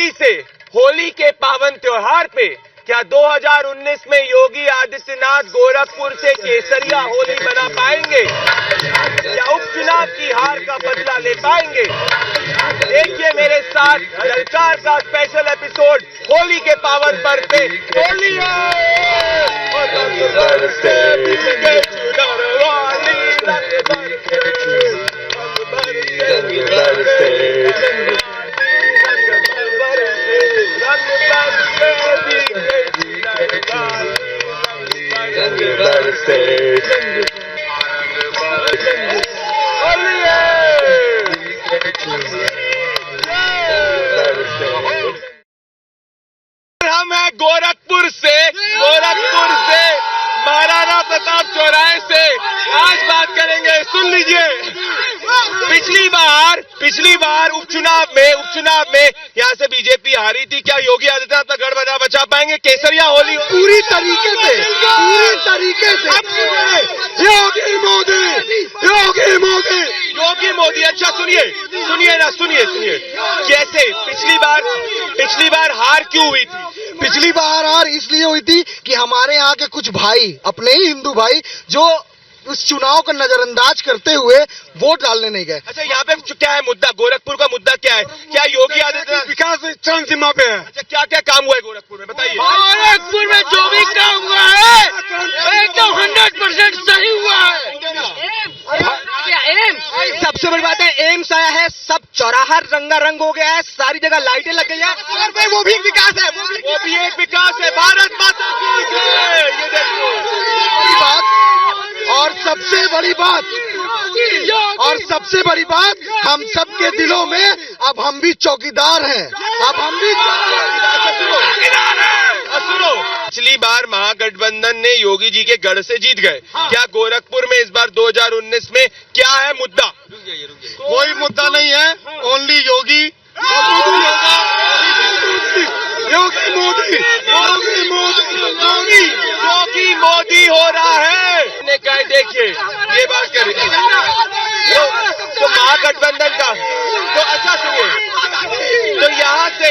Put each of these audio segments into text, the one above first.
होली से, होली के पावन त्योहार पे क्या 2019 में योगी आदित्यनाथ गोरखपुर से केसरिया होली मना पाएंगे? क्या उपचुनाव की हार का बदला ले पाएंगे? देखिए मेरे साथ जलकार का स्पेशल एपिसोड होली के पावन पर्व पे होली हम हैं गोरखपुर से महाराणा प्रताप चौराहे से आज बात करेंगे। सुन लीजिए, पिछली बार उपचुनाव में यहाँ से बीजेपी हारी थी। क्या योगी आदित्यनाथ का गढ़ बचा पाएंगे? केसरिया होली पूरी तरीके से योगी मोदी। अच्छा सुनिए कैसे पिछली बार हार क्यों हुई थी? पिछली बार हार इसलिए हुई थी कि हमारे यहाँ के कुछ भाई, अपने ही हिंदू भाई, जो उस चुनाव का नजरअंदाज करते हुए वोट डालने नहीं गए। अच्छा, यहाँ पे क्या है मुद्दा? गोरखपुर का मुद्दा क्या है? क्या योगी आदित्यनाथ विकास चरम सीमा पे है? अच्छा, क्या काम हुआ है गोरखपुर में, बताइए। गोरखपुर में जो भी काम हुआ है एकदम 100% सही हुआ है। एम्स सबसे बड़ी बात है, एम्स आया है, सब चौराहा रंगारंग हो गया है, सारी जगह लाइटें लग गई है, और वो भी एक विकास है, वो भी एक विकास है। भारत माता की जय। ये देखो और सबसे बड़ी बात हम सबके दिलों में अब हम भी चौकीदार हैं। सुनो, पिछली बार महागठबंधन ने योगी जी के गढ़ से जीत गए। क्या गोरखपुर में इस बार 2019 में क्या है मुद्दा? कोई मुद्दा नहीं है, ओनली योगी मोदी हो रहा है। ने कहा देखिए ये बात करें तो महागठबंधन का तो अच्छा सुनिए, तो यहाँ से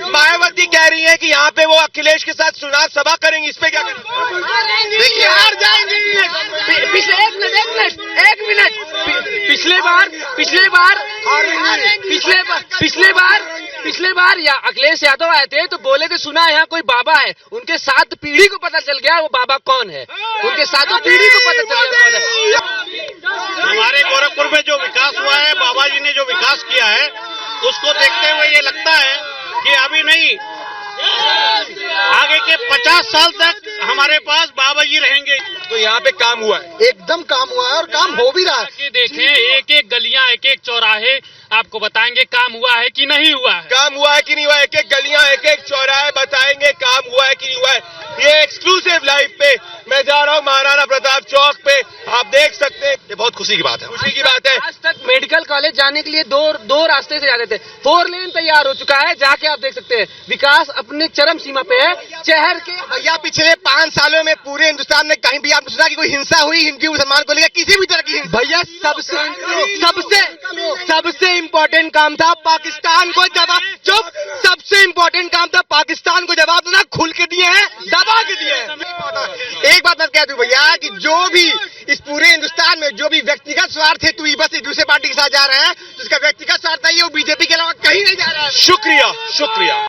मायावती कह रही है कि यहाँ पे वो अखिलेश के साथ चुनाव सभा करेंगी। इस पे क्या करेंगे? देखिए हार जाएंगे। एक मिनट पिछले बार या अखिलेश यादव आए थे तो बोले थे सुना यहाँ कोई बाबा है, उनके साथ पीढ़ी को पता चल गया वो बाबा कौन है, उनके साथों पीढ़ी को पता चल गया कौन है। हमारे गोरखपुर में जो विकास हुआ है, बाबा जी ने जो विकास किया है, उसको देखते हुए ये लगता है कि अभी नहीं, आगे के 50 साल तक हमारे पास बाबा जी रहेंगे। तो यहाँ पे काम हुआ है, एकदम काम हुआ है और काम हो भी रहा है। देखें एक एक गलियां, एक एक चौराहे आपको बताएंगे काम हुआ है कि नहीं हुआ है। काम हुआ है कि नहीं हुआ है, एक एक गलियां, एक एक चौराहे बताएंगे काम हुआ है कि नहीं हुआ है। ये एक्सक्लूसिव लाइव पे मैं जा रहा हूँ महाराणा प्रताप चौक पे, आप देख सकते हैं। ये बहुत खुशी की बात है। आज तक मेडिकल कॉलेज जाने के लिए दो रास्ते से जाते थे, 4 लेन तैयार हो चुका है, जाके आप देख सकते हैं विकास अपने चरम सीमा पे है। शहर के भैया पिछले 5 सालों में पूरे हिंदुस्तान में कहीं भी आपने सुना कि कोई हिंसा हुई हिंदू मुसलमान को लेकर? किसी भी तरह की हिंसा? भैया सबसे इम्पोर्टेंट काम था पाकिस्तान को जवाब, सबसे इम्पोर्टेंट काम था पाकिस्तान को जवाब देना, खुल के दिए हैं, दबा के दिए हैं। एक बात मैं कह दूं भैया कि जो भी इस पूरे हिंदुस्तान में जो भी व्यक्तिगत स्वार्थ है, तू बस दूसरे पार्टी के साथ जा रहे हैं, तो उसका व्यक्तिगत स्वार्थ है, वो बीजेपी के अलावा कहीं नहीं जा रहा है। शुक्रिया।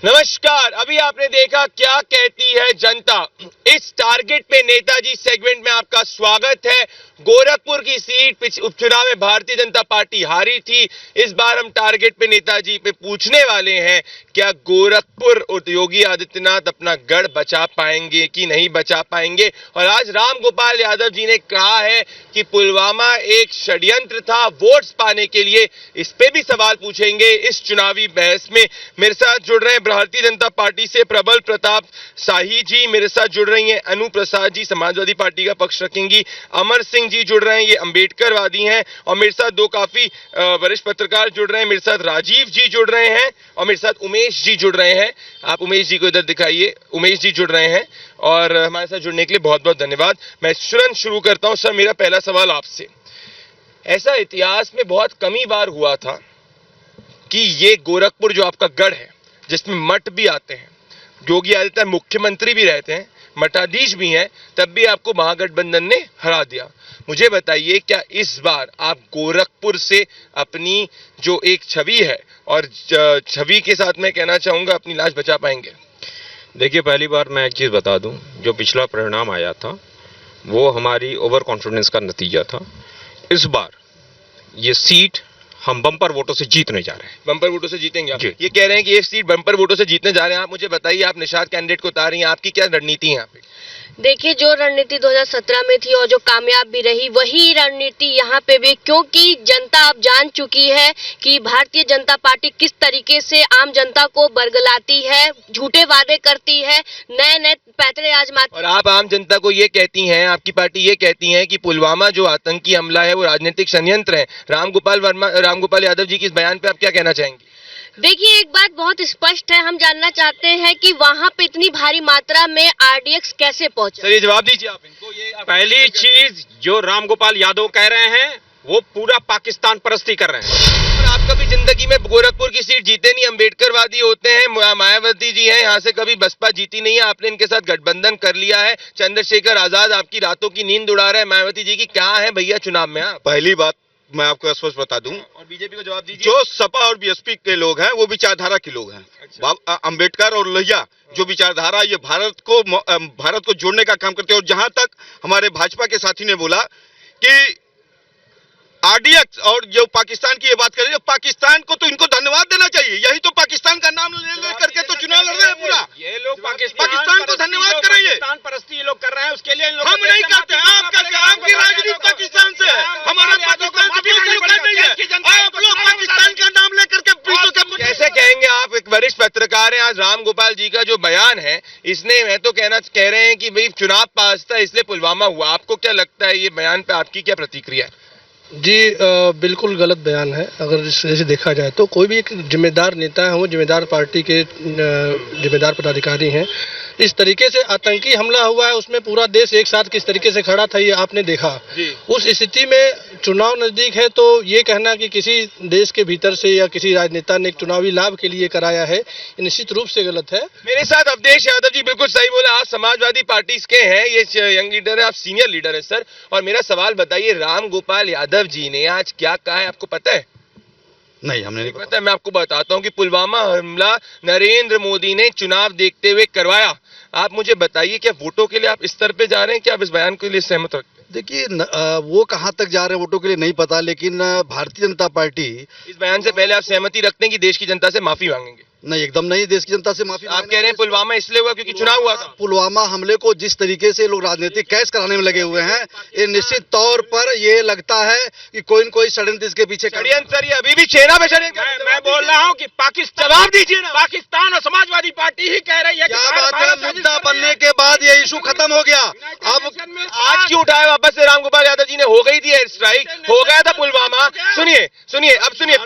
नमस्कार, अभी आपने देखा क्या कहती है जनता। इस टारगेट पे नेताजी सेगमेंट में आपका स्वागत है। गोरखपुर की सीट उपचुनाव में भारतीय जनता पार्टी हारी थी। इस बार हम टारगेट पे नेताजी पे पूछने वाले हैं, क्या गोरखपुर योगी आदित्यनाथ अपना गढ़ बचा पाएंगे कि नहीं बचा पाएंगे? और आज राम गोपाल यादव जी ने कहा है कि पुलवामा एक षड्यंत्र था वोट्स पाने के लिए। इस पे भी सवाल पूछेंगे इस चुनावी बहस में। मेरे साथ जुड़ रहे हैं भारतीय जनता पार्टी से प्रबल प्रताप शाही जी, मेरे साथ जुड़ रही हैं अनु प्रसाद जी, समाजवादी पार्टी का पक्ष रखेंगी। अमर सिंह जी जुड़ रहे हैं, ये अंबेडकरवादी हैं। और मेरे साथ दो काफी वरिष्ठ पत्रकार जुड़ रहे हैं, मेरे साथ राजीव जी जुड़ रहे हैं और मेरे साथ उमेश जी जुड़ रहे हैं। आप उमेश जी को इधर दिखाइए, उमेश जी जुड़ रहे हैं और हमारे साथ जुड़ने के लिए बहुत बहुत धन्यवाद। मैं तुरंत शुरू करता हूं। सर, मेरा पहला सवाल आपसे, ऐसा इतिहास में बहुत कमी बार हुआ था कि ये गोरखपुर जो आपका गढ़ है, जिसमें मठ भी आते हैं, योगी आदित्यनाथ मुख्यमंत्री भी रहते हैं, मठाधीश भी हैं, तब भी आपको महागठबंधन ने हरा दिया। मुझे बताइए, क्या इस बार आप गोरखपुर से अपनी जो एक छवि है और छवि के साथ मैं कहना चाहूंगा अपनी लाश बचा पाएंगे? देखिए, पहली बार मैं एक चीज़ बता दूं, जो पिछला परिणाम आया था वो हमारी ओवर कॉन्फिडेंस का नतीजा था। इस बार ये सीट हम बम्पर वोटों से जीतने जा रहे हैं। बम्पर वोटों से जीतेंगे आप? जी। ये कह रहे हैं कि ये सीट बम्पर वोटों से जीतने जा रहे हैं। आप मुझे बताइए, आप निषाद कैंडिडेट को उतार रही हैं, आपकी क्या रणनीति है यहाँ पे? देखिए, जो रणनीति 2017 में थी और जो कामयाब भी रही, वही रणनीति यहाँ पे भी, क्योंकि जनता अब जान चुकी है कि भारतीय जनता पार्टी किस तरीके से आम जनता को बरगलाती है, झूठे वादे करती है, नए नए पैतरे आजमाती। और आप आम जनता को ये कहती हैं, आपकी पार्टी ये कहती है कि पुलवामा जो आतंकी हमला है वो राजनीतिक षड्यंत्र है। रामगोपाल यादव जी के इस बयान पे आप क्या कहना चाहेंगे? देखिए, एक बात बहुत स्पष्ट है, हम जानना चाहते हैं कि वहाँ पे इतनी भारी मात्रा में आरडीएक्स कैसे पहुंचा। सर, ये जवाब दीजिए आप इनको। पहली चीज जो रामगोपाल यादव कह रहे हैं वो पूरा पाकिस्तान परस्ती कर रहे हैं। आप कभी जिंदगी में गोरखपुर की सीट जीते नहीं, अम्बेडकरवादी होते हैं, मायावती जी हैं, यहाँ से कभी बसपा जीती नहीं है, आपने इनके साथ गठबंधन कर लिया है। चंद्रशेखर आजाद आपकी रातों की नींद उड़ा रहा है, मायावती जी की क्या है भैया चुनाव में? आप पहली बात मैं आपको स्पष्ट बता दूं, और बीजेपी को जवाब दीजिए। जो सपा और बीएसपी के लोग हैं वो विचारधारा के लोग हैं। अच्छा। अंबेडकर और लोहिया जो विचारधारा, ये भारत को जोड़ने का काम करते हैं। और जहां तक हमारे भाजपा के साथी ने बोला कि आरडीएक्स और जो पाकिस्तान की ये बात कर रही है, पाकिस्तान को तो इनको धन्यवाद देना चाहिए। यही तो पाकिस्तान का नाम ले करके तो चुनाव लड़ रहे हैं पूरा। ये लोग पाकिस्तान को धन्यवाद करेंगे। पाकिस्तान परस्ती ये लोग कर रहे हैं, उसके लिए हम नहीं करते हैं। आप करते हैं, आपकी राजनीति पाकिस्तान से है, हमारा पाकिस्तान से कोई ताल्लुक नहीं है। आप लोग पाकिस्तान का नाम लेकर के कैसे कहेंगे? आप एक वरिष्ठ पत्रकार हैं। आज रामगोपाल जी का जो बयान है, इसने मैं तो कह रहे हैं कि भाई चुनाव पास था इसलिए पुलवामा हुआ। आपको क्या लगता है, ये बयान पे आपकी क्या प्रतिक्रिया है? जी, बिल्कुल गलत बयान है। अगर इस तरह से देखा जाए तो कोई भी एक जिम्मेदार नेता है, वो जिम्मेदार पार्टी के जिम्मेदार पदाधिकारी हैं। इस तरीके से आतंकी हमला हुआ है, उसमें पूरा देश एक साथ किस तरीके से खड़ा था ये आपने देखा। उस स्थिति में चुनाव नजदीक है तो ये कहना कि किसी देश के भीतर से या किसी राजनेता ने एक चुनावी लाभ के लिए कराया है, ये निश्चित रूप से गलत है। मेरे साथ अवधेश यादव जी बिल्कुल सही बोला। आप समाजवादी पार्टी के हैं, ये यंग लीडर है, आप सीनियर लीडर है सर। और मेरा सवाल बताइए, रामगोपाल यादव जी ने आज क्या कहा है, आपको पता है? नहीं, हमने नहीं पता है। मैं आपको बताता हूँ कि पुलवामा हमला नरेंद्र मोदी ने चुनाव देखते हुए करवाया। आप मुझे बताइए, क्या वोटों के लिए आप इस स्तर पे जा रहे हैं? क्या आप इस बयान के लिए सहमत रखते हैं? देखिए, वो कहां तक जा रहे हैं वोटों के लिए नहीं पता, लेकिन भारतीय जनता पार्टी इस बयान से पहले आप सहमति रखते हैं कि देश की जनता से माफी मांगेंगे? नहीं, एकदम नहीं। देश की जनता से माफी आप कह रहे हैं पुलवामा इसलिए हुआ क्योंकि चुनाव हुआ था? पुलवामा हमले को जिस तरीके से लोग राजनीतिक कैश कराने में लगे हुए हैं, ये निश्चित तौर पर ये लगता है कि कोई न कोई षड्यंत्र इसके पीछे षड्यंत्र। ये अभी भी छेना पे षड्यंत्र। मैं बोल रहा हूँ कि पाकिस्तान, जवाब दीजिए ना। पाकिस्तान और समाजवादी पार्टी ही कह रही है। क्या बात है, मुद्दा बनने के बाद ये इशू खत्म हो गया। अब आज क्यों उठाया वापस से? रामगोपाल यादव जी ने हो गई थी एयर स्ट्राइक, हो गया था पुलवामा। सुनिए अब सुनिए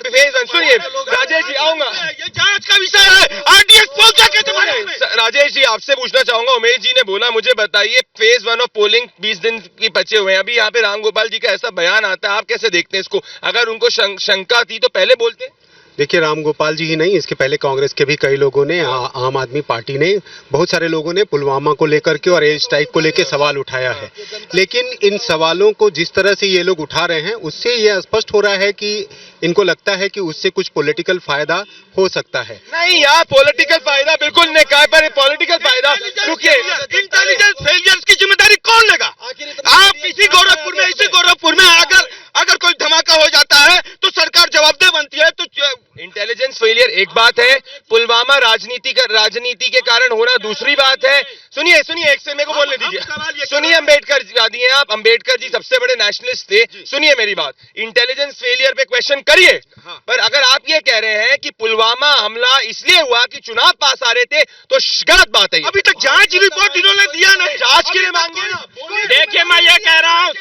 सुनिए राजेश जी, आऊंगा। ये जांच का विषय है। आरडीएक्स पहुंचा के तुम्हारे राजेश जी, आपसे पूछना चाहूंगा, उमेश जी ने बोला, मुझे बताइए फेज 1 ऑफ पोलिंग 20 दिन की बचे हुए हैं, अभी यहाँ पे रामगोपाल जी का ऐसा बयान आता है, आप कैसे देखते हैं इसको? अगर उनको शंका थी तो पहले बोलते। देखिए, रामगोपाल जी ही नहीं, इसके पहले कांग्रेस के भी कई लोगों ने, आम आदमी पार्टी ने, बहुत सारे लोगों ने पुलवामा को लेकर के और एयर स्ट्राइक को लेकर सवाल उठाया है। लेकिन इन सवालों को जिस तरह से ये लोग उठा रहे हैं, उससे ये स्पष्ट हो रहा है कि इनको लगता है कि उससे कुछ पॉलिटिकल फायदा हो सकता है। नहीं यार, पॉलिटिकल फायदा बिल्कुल नहीं। काय पर पॉलिटिकल फायदा? रुकिए, इंटेलिजेंस फेलियर्स की जिम्मेदारी कौन लेगा? आप इसी गोरखपुर में अगर कोई धमाका हो जाता है तो सरकार जवाबदेह बनती है। तो इंटेलिजेंस फेलियर एक बात है, पुलवामा राजनीति के कारण होना दूसरी बात है। सुनिए एक से मेरे को बोलने दीजिए। सुनिए, अम्बेडकरवादी हैं आप, अम्बेडकर जी सबसे बड़े नेशनलिस्ट थे। सुनिए मेरी बात, इंटेलिजेंस फेलियर पे क्वेश्चन करिए, पर अगर आप ये कह रहे हैं कि पुलवामा हमला इसलिए हुआ कि चुनाव पास आ रहे थे, तो गलत बात है। अभी तक जांच रिपोर्ट इन्होंने दिया नहीं, जांच के लिए मांगे ना। देखिए, मैं ये कह रहा हूँ,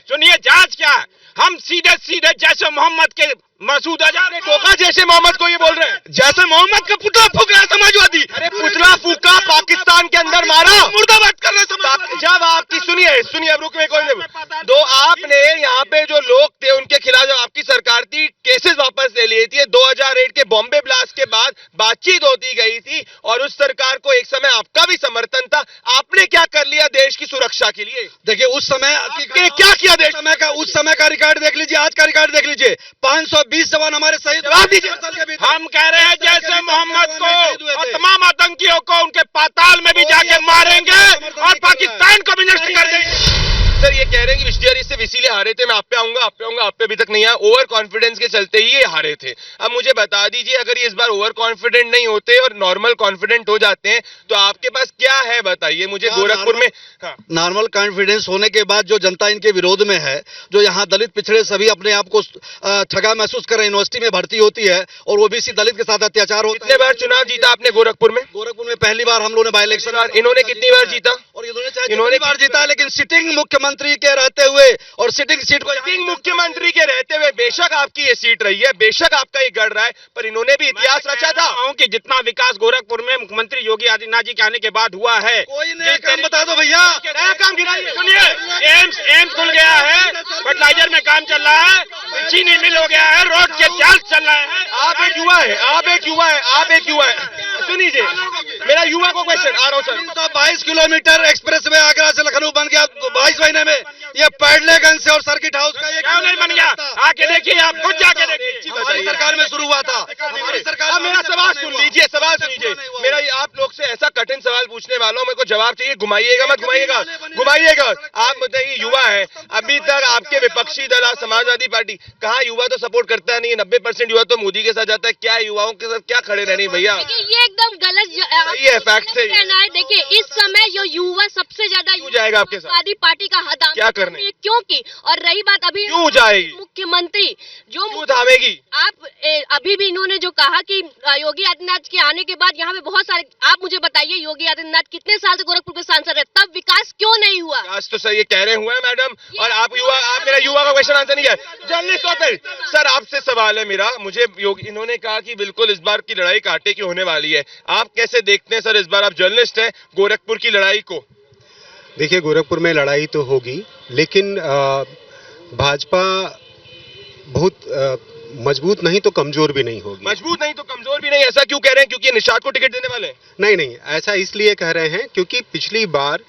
सुनिए, जांच क्या है? हम सीधे जैसे मोहम्मद के मसूद अजहर ने टोका, जैसे मोहम्मद को ये बोल रहे हैं, जैसे मोहम्मद का पुतला फूक रहा है समाजवादी। अरे पुतला फूका, पाकिस्तान पाकिस्तान के अंदर मारा, मुर्दाबाद कर रहे हैं। जब आपकी सुनिए अब रुक में कोई नहीं, तो आपने यहाँ पे जो लोग थे उनके खिलाफ जब आपकी सरकार थी केसेस वापस ले लिए थे। 2008 के बॉम्बे ब्लास्ट के बाद बातचीत होती गई थी और उस सरकार को एक समय आपका भी समर्थन था। आपने क्या कर लिया देश की सुरक्षा के लिए? देखिए उस समय क्या किया देश समय का, उस समय का रिकॉर्ड देख लीजिए, आज का रिकॉर्ड देख लीजिए। 520 जवान हमारे शहीद हुए। हम कह रहे हैं जैसे मोहम्मद को और तमाम आतंकियों को उनके पाताल में भी जाके मारेंगे और पाकिस्तान को भी नष्ट कर देंगे। सर ये कह रहे हैं कि विजय सिर्फ इसीलिए हारे थे, मैं आप पे आऊंगा आप पे अभी तक नहीं आया, ओवर कॉन्फिडेंस के चलते ही ये हारे थे। अब मुझे बता दीजिए अगर ये इस बार ओवर कॉन्फिडेंट नहीं होते और नॉर्मल कॉन्फिडेंट हो जाते हैं तो आपके पास क्या है बताइए मुझे। गोरखपुर में नॉर्मल कॉन्फिडेंस होने के बाद जो जनता इनके विरोध में है, जो यहाँ दलित पिछड़े सभी अपने आप को ठगा महसूस कर रहे हैं, यूनिवर्सिटी में भर्ती होती है और ओबीसी दलित के साथ अत्याचार होता है। कितने बार चुनाव जीता आपने गोरखपुर में? गोरखपुर में पहली बार हम लोगों ने बाई इलेक्शन। इन्होंने कितनी बार जीता? और इन्होंने बार जीता, लेकिन सिटिंग मुख्यमंत्री के रहते हुए और सिटिंग सीट को, सिटिंग मुख्यमंत्री के रहते हुए बेशक आपकी ये सीट रही है, बेशक आपका ये गढ़ रहा है, पर इन्होंने भी इतिहास रचा था कि जितना विकास गोरखपुर में मुख्यमंत्री योगी आदित्यनाथ जी के आने के बाद हुआ है। कोई नया काम बता दो भैया, नया काम गिनाइए। सुनिए, एम्स खुल गया है, फर्टिलाइजर में काम चल रहा है, चीनी मिल हो गया है, रोड के जाल चल रहा है। आप एक युवा है, सुनिए मेरा युवा को क्वेश्चन आ रहा हूँ sir. 22 kilometre express way Agra से लखनऊ बन गया 22 महीने में। ये पैडलेगंज से और सर्किट हाउस का ये क्यों नहीं बन गया? आके देखिए, आप खुद जाके देखिए। हमारी सरकार में शुरू हुआ था, हमारी सरकार। मेरा सवाल सुन लीजिए, मेरा आप लोग से ऐसा कठिन सवाल पूछने वाला हूँ, मेरे को जवाब चाहिए। घुमाइएगा मत, घुमाइएगा। आप बताइए युवा है, अभी तक आपके विपक्षी दल समाजवादी पार्टी, कहाँ युवा तो सपोर्ट करता नहीं है, 90% युवा तो मोदी के साथ जाता है। क्या युवाओं के साथ क्या खड़े रहने भैया? ये एकदम गलत सही है, फैक्ट से कहना है। देखिए इस समय जो युवा सबसे ज्यादा जाएगा आपके साथ समाजवादी पार्टी का हदाम क्या करने, क्योंकि और रही बात अभी क्यों जाएगी मुख्यमंत्री जो क्यों थामेगी? आप अभी भी इन्होंने जो कहा कि योगी आदित्यनाथ के आने के बाद यहाँ पे बहुत सारे, आप मुझे बताइए योगी आदित्यनाथ कितने साल से गोरखपुर के सांसद है, तब विकास क्यों नहीं हुआ? विकास तो सर ये कह रहे हुए हैं मैडम, और आप मेरा युवा का क्वेश्चन आंसर नहीं है। जर्नलिस्ट होते सर, आपसे सवाल है मेरा, मुझे इन्होंने कहा कि बिल्कुल इस बार की लड़ाई कांटे की होने वाली है, आप कैसे देखते हैं सर इस बार, आप जर्नलिस्ट हैं, गोरखपुर की लड़ाई को? देखिए गोरखपुर में लड़ाई तो होगी, लेकिन भाजपा बहुत मजबूत नहीं तो कमजोर भी नहीं होगी। मजबूत नहीं तो कमजोर भी नहीं, ऐसा क्यों कह रहे हैं? क्योंकि निषाद को टिकट देने वाले हैं? नहीं, ऐसा इसलिए कह रहे हैं क्योंकि पिछली बार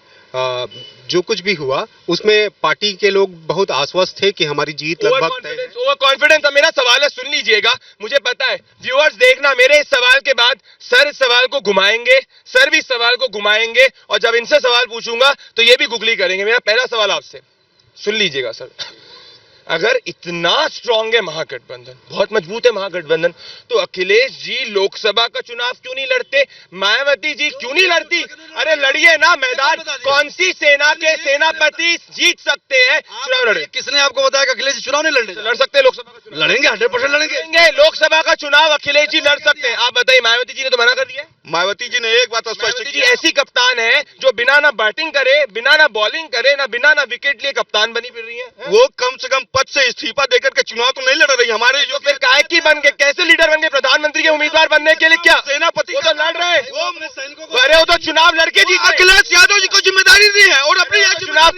जो कुछ भी हुआ उसमें पार्टी के लोग बहुत आश्वस्त थे कि हमारी जीत लगभग तय है। Over confidence. मेरा सवाल है, सुन लीजिएगा, मुझे पता है व्यूअर्स देखना, मेरे इस सवाल के बाद सर इस सवाल को घुमाएंगे, सर भी इस सवाल को घुमाएंगे, और जब इनसे सवाल पूछूंगा तो ये भी गुगली करेंगे। मेरा पहला सवाल आपसे, सुन लीजिएगा सर, अगर इतना स्ट्रांग है महागठबंधन, बहुत मजबूत है महागठबंधन, तो अखिलेश जी लोकसभा का चुनाव क्यों नहीं लड़ते? मायावती जी क्यों नहीं लड़ती? अरे लड़िए ना मैदान, कौन सी सेना के सेनापति जीत सकते हैं? चुनाव लड़े। किसने आपको बताया कि अखिलेश जी चुनाव नहीं लड़ने? लड़ सकते हैं लोकसभा का चुनाव, लड़ेंगे, 100% लड़ेंगे। लोकसभा का चुनाव अखिलेश जी लड़ सकते हैं। आप बताइए, मायावती जी ने तो मना कर दिया। मायावती जी ने एक बात स्पष्ट की, ऐसी कप्तान है जो बिना ना बैटिंग करे, बिना ना बॉलिंग करे, ना बिना ना विकेट लिए कप्तान बनी फिर रही है। वो कम से कम पद से इस्तीफा देकर के चुनाव तो नहीं लड़ रही। हमारे जो फिर काय की बन गए, कैसे लीडर बन गए? प्रधानमंत्री के उम्मीदवार बनने के लिए क्या सेनापति वो तो लड़ रहे हैं, वो अपने सैनिकों को, अरे वो तो चुनाव लड़के जीते। अखिलेश यादव जी को जिम्मेदारी दी है और अपनी चुनाव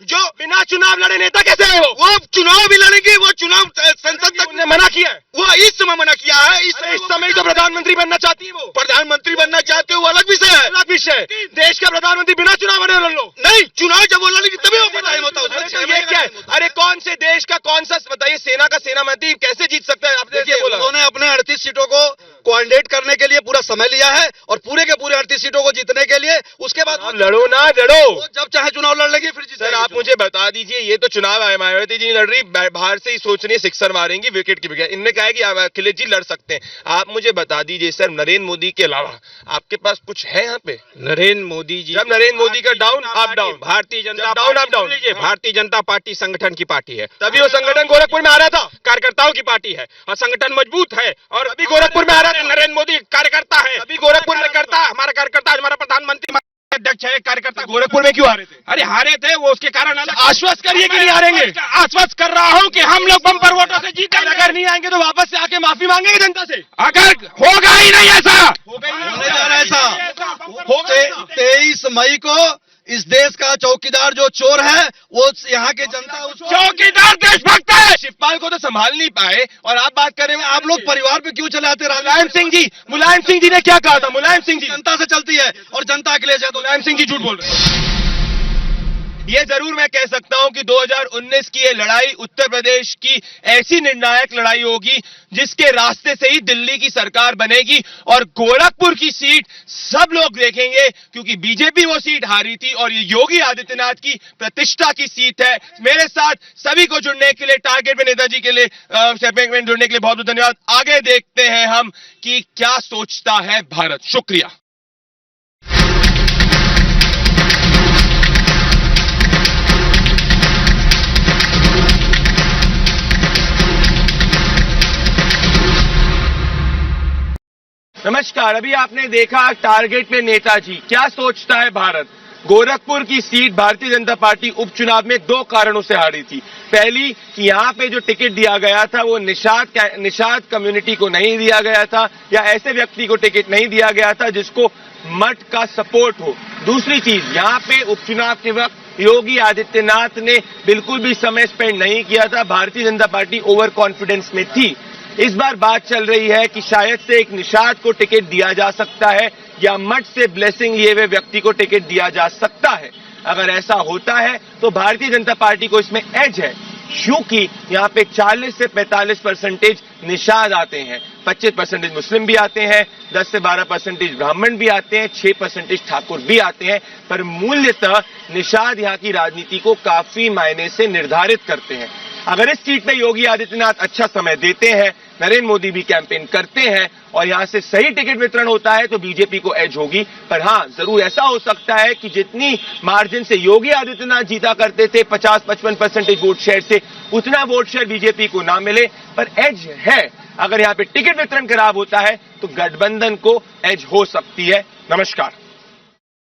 जो बिना चुनाव लड़े नेता कैसे है? वो चुनाव भी लड़ेंगे, वो चुनाव संसद तक उन्होंने मना किया है, वो इस समय मना किया है। इस समय तो प्रधानमंत्री बनना चाहती है, वो प्रधानमंत्री बनना चाहते हो, वो अलग विषय है। अलग विषय, देश का प्रधानमंत्री बिना चुनाव लड़े लड़ लो। नहीं, चुनाव जब वो लड़ेगी तभी वो पता होता है। ये क्या है? अरे कौन से देश का कौन सा बताइए, सेना का सेनापति कैसे जीत सकता है? आपने बोला उन्होंने अपने 38 सीटों को कोऑर्डिनेट करने के लिए पूरा समय लिया है और पूरे के पूरे 38 सीटों को जीतने के लिए उसके बाद लड़ो ना लड़ो, जब चाहे चुनाव लड़ लेंगे फिर। सर आप मुझे बता दीजिए, ये तो चुनाव है, मायावती जी लड़ रही, बाहर से ही सोच रही है सिक्सर मारेंगी विकेट की बगैर। इनने कहा है कि अखिलेश जी लड़ सकते हैं। आप मुझे बता दीजिए सर, नरेंद्र मोदी के अलावा आपके पास कुछ है यहाँ पे? नरेंद्र मोदी जी, जब नरेंद्र मोदी का डाउन आप डाउन, भारतीय जनता डाउन आप डाउन, भारतीय जनता पार्टी संगठन की पार्टी है, तभी वो संगठन गोरखपुर में आ रहा था। कार्यकर्ताओं की पार्टी है और संगठन मजबूत है, और अभी गोरखपुर में आ रहा था। नरेंद्र मोदी कार्यकर्ता है, अभी गोरखपुर में करता, हमारा कार्यकर्ता, हमारा प्रधानमंत्री अध्यक्ष है, कार्यकर्ता। गोरखपुर में क्यों आ रहे थे? अरे हारे थे वो, उसके कारण आश्वस्त करिए कि नहीं हारेंगे। आश्वस्त कर रहा हूँ कि हम लोग बम्पर वोटों से जीतेंगे। अगर नहीं आएंगे तो वापस से आके माफी मांगेंगे जनता से। अगर होगा ही नहीं ऐसा, होगा ही नहीं ऐसा। होगा। 23 मई को इस देश का चौकीदार जो चोर है वो यहाँ के जनता उसको चौकीदार देशभक्त है। शिवपाल को तो संभाल नहीं पाए और आप बात कर रहे हैं आप लोग परिवार पे क्यों चलाते? मुलायम सिंह जी ने क्या कहा था? मुलायम सिंह जी जनता से चलती है और जनता अखिलेश है तो मुलायम सिंह जी झूठ बोल रहे हैं। ये जरूर मैं कह सकता हूं कि 2019 की ये लड़ाई उत्तर प्रदेश की ऐसी निर्णायक लड़ाई होगी जिसके रास्ते से ही दिल्ली की सरकार बनेगी और गोरखपुर की सीट सब लोग देखेंगे क्योंकि बीजेपी वो सीट हारी थी और ये योगी आदित्यनाथ की प्रतिष्ठा की सीट है। मेरे साथ सभी को जुड़ने के लिए, टारगेट में नेताजी के लिए सेगमेंट में जुड़ने के लिए बहुत बहुत धन्यवाद। आगे देखते हैं हम कि क्या सोचता है भारत। शुक्रिया। नमस्कार, अभी आपने देखा टारगेट पे नेताजी। क्या सोचता है भारत। गोरखपुर की सीट भारतीय जनता पार्टी उपचुनाव में 2 कारणों से हारी थी। पहली कि यहां पे जो टिकट दिया गया था वो निषाद कम्युनिटी को नहीं दिया गया था या ऐसे व्यक्ति को टिकट नहीं दिया गया था जिसको मठ का सपोर्ट हो। दूसरी चीज, यहां पे उपचुनाव के वक्त योगी आदित्यनाथ ने बिल्कुल भी समय स्पेंड नहीं किया था। Bharatiya Janata party over confidence में थी। इस बार बात चल रही है कि शायद से एक निषाद को टिकट दिया जा सकता है या मठ से ब्लेसिंग लिए हुए व्यक्ति को टिकट दिया जा सकता है। अगर ऐसा होता है तो भारतीय जनता पार्टी को इसमें एज है क्योंकि यहां पे 40 से 45% निषाद आते हैं, 25% मुस्लिम भी आते हैं, 10 से 12% ब्राह्मण भी आते हैं, 6% ठाकुर भी आते हैं। पर मूल्यतः निषाद यहां की राजनीति को काफी मायने से निर्धारित करते हैं। अगर इस सीट पे योगी आदित्यनाथ अच्छा समय देते हैं, नरेंद्र मोदी भी कैंपेन करते हैं और यहां से सही टिकट वितरण होता है तो बीजेपी को एज होगी। पर हां, जरूर ऐसा हो सकता है कि जितनी मार्जिन से योगी आदित्यनाथ जीता करते थे 50-55% वोट शेयर से, उतना वोट शेयर बीजेपी को ना मिले। पर एज है। अगर यहां पे टिकट वितरण खराब होता है तो गठबंधन को एज हो सकती है। नमस्कार।